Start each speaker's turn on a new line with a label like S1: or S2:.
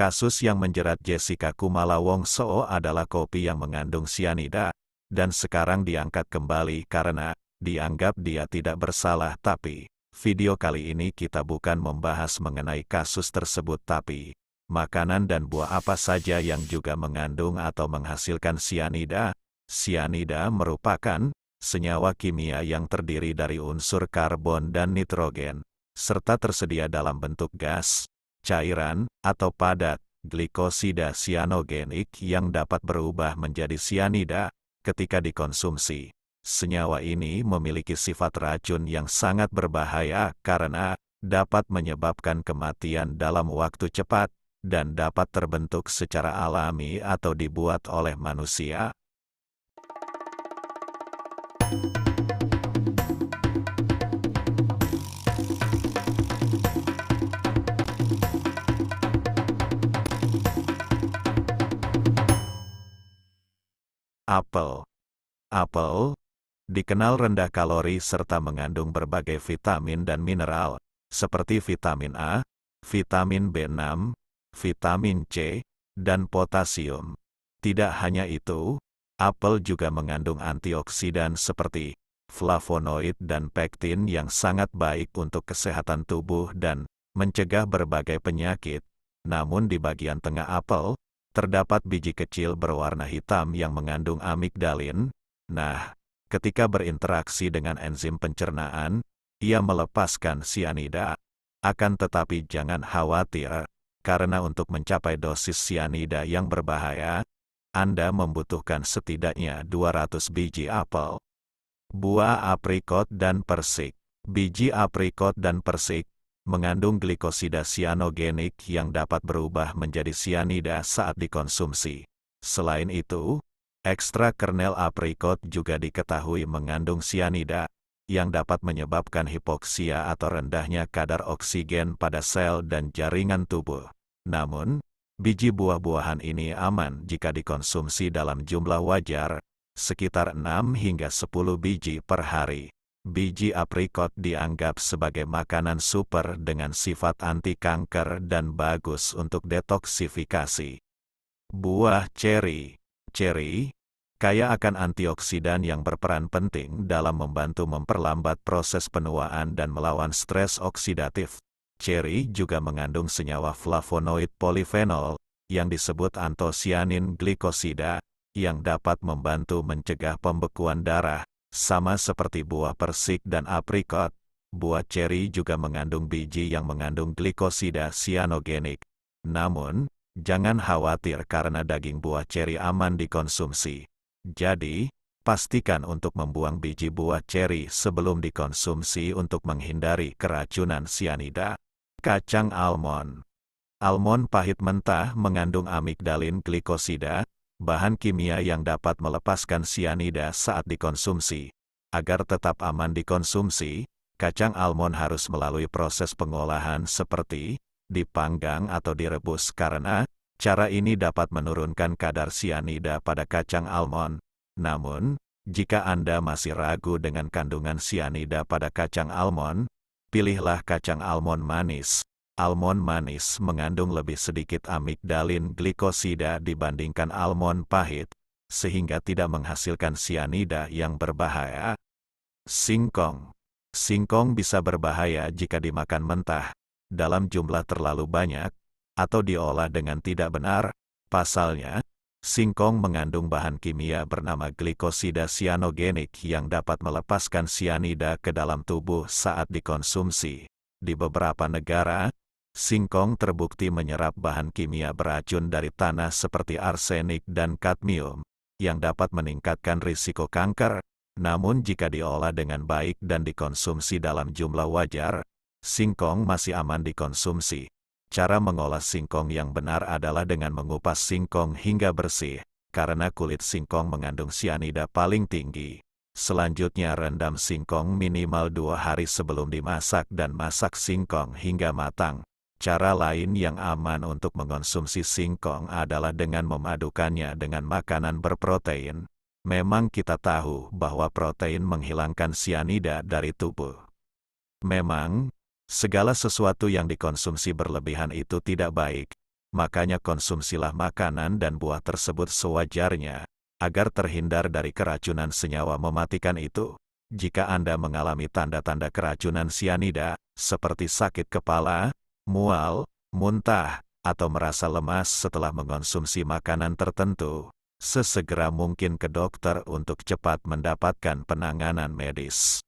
S1: Kasus yang menjerat Jessica Kumala Wongso adalah kopi yang mengandung sianida, dan sekarang diangkat kembali karena dianggap dia tidak bersalah. Tapi, video kali ini kita bukan membahas mengenai kasus tersebut tapi, makanan dan buah apa saja yang juga mengandung atau menghasilkan sianida. Sianida merupakan senyawa kimia yang terdiri dari unsur karbon dan nitrogen, serta tersedia dalam bentuk gas, cairan, atau padat, glikosida sianogenik yang dapat berubah menjadi sianida ketika dikonsumsi. Senyawa ini memiliki sifat racun yang sangat berbahaya karena dapat menyebabkan kematian dalam waktu cepat dan dapat terbentuk secara alami atau dibuat oleh manusia. Apel. Apel dikenal rendah kalori serta mengandung berbagai vitamin dan mineral, seperti vitamin A, vitamin B6, vitamin C, dan potasium. Tidak hanya itu, apel juga mengandung antioksidan seperti flavonoid dan pektin yang sangat baik untuk kesehatan tubuh dan mencegah berbagai penyakit. Namun di bagian tengah apel, terdapat biji kecil berwarna hitam yang mengandung amigdalin. Nah, ketika berinteraksi dengan enzim pencernaan, ia melepaskan sianida. Akan tetapi jangan khawatir, karena untuk mencapai dosis sianida yang berbahaya, Anda membutuhkan setidaknya 200 biji apel. Buah aprikot dan persik. Biji aprikot dan persik mengandung glikosida sianogenik yang dapat berubah menjadi sianida saat dikonsumsi. Selain itu, ekstrak kernel aprikot juga diketahui mengandung sianida, yang dapat menyebabkan hipoksia atau rendahnya kadar oksigen pada sel dan jaringan tubuh. Namun, biji buah-buahan ini aman jika dikonsumsi dalam jumlah wajar, sekitar 6 hingga 10 biji per hari. Biji aprikot dianggap sebagai makanan super dengan sifat anti kanker dan bagus untuk detoksifikasi. Buah ceri. Ceri kaya akan antioksidan yang berperan penting dalam membantu memperlambat proses penuaan dan melawan stres oksidatif. Ceri juga mengandung senyawa flavonoid polifenol yang disebut antosianin glikosida yang dapat membantu mencegah pembekuan darah. Sama seperti buah persik dan aprikot, buah ceri juga mengandung biji yang mengandung glikosida sianogenik. Namun, jangan khawatir karena daging buah ceri aman dikonsumsi. Jadi, pastikan untuk membuang biji buah ceri sebelum dikonsumsi untuk menghindari keracunan sianida. Kacang almond. Almond pahit mentah mengandung amigdalin glikosida, bahan kimia yang dapat melepaskan sianida saat dikonsumsi. Agar tetap aman dikonsumsi, kacang almond harus melalui proses pengolahan seperti dipanggang atau direbus karena cara ini dapat menurunkan kadar sianida pada kacang almond. Namun, jika Anda masih ragu dengan kandungan sianida pada kacang almond, pilihlah kacang almond manis. Almond manis mengandung lebih sedikit amigdalin glikosida dibandingkan almond pahit, sehingga tidak menghasilkan sianida yang berbahaya. Singkong. Singkong bisa berbahaya jika dimakan mentah, dalam jumlah terlalu banyak, atau diolah dengan tidak benar. Pasalnya, singkong mengandung bahan kimia bernama glikosida sianogenik yang dapat melepaskan sianida ke dalam tubuh saat dikonsumsi. Di beberapa negara, singkong terbukti menyerap bahan kimia beracun dari tanah seperti arsenik dan kadmium, yang dapat meningkatkan risiko kanker. Namun jika diolah dengan baik dan dikonsumsi dalam jumlah wajar, singkong masih aman dikonsumsi. Cara mengolah singkong yang benar adalah dengan mengupas singkong hingga bersih, karena kulit singkong mengandung sianida paling tinggi. Selanjutnya rendam singkong minimal 2 hari sebelum dimasak dan masak singkong hingga matang. Cara lain yang aman untuk mengonsumsi singkong adalah dengan memadukannya dengan makanan berprotein. Memang kita tahu bahwa protein menghilangkan sianida dari tubuh. Memang, segala sesuatu yang dikonsumsi berlebihan itu tidak baik. makanya konsumsilah makanan dan buah tersebut sewajarnya, agar terhindar dari keracunan senyawa mematikan itu. Jika Anda mengalami tanda-tanda keracunan sianida, seperti sakit kepala, mual, muntah, atau merasa lemas setelah mengonsumsi makanan tertentu, sesegera mungkin ke dokter untuk cepat mendapatkan penanganan medis.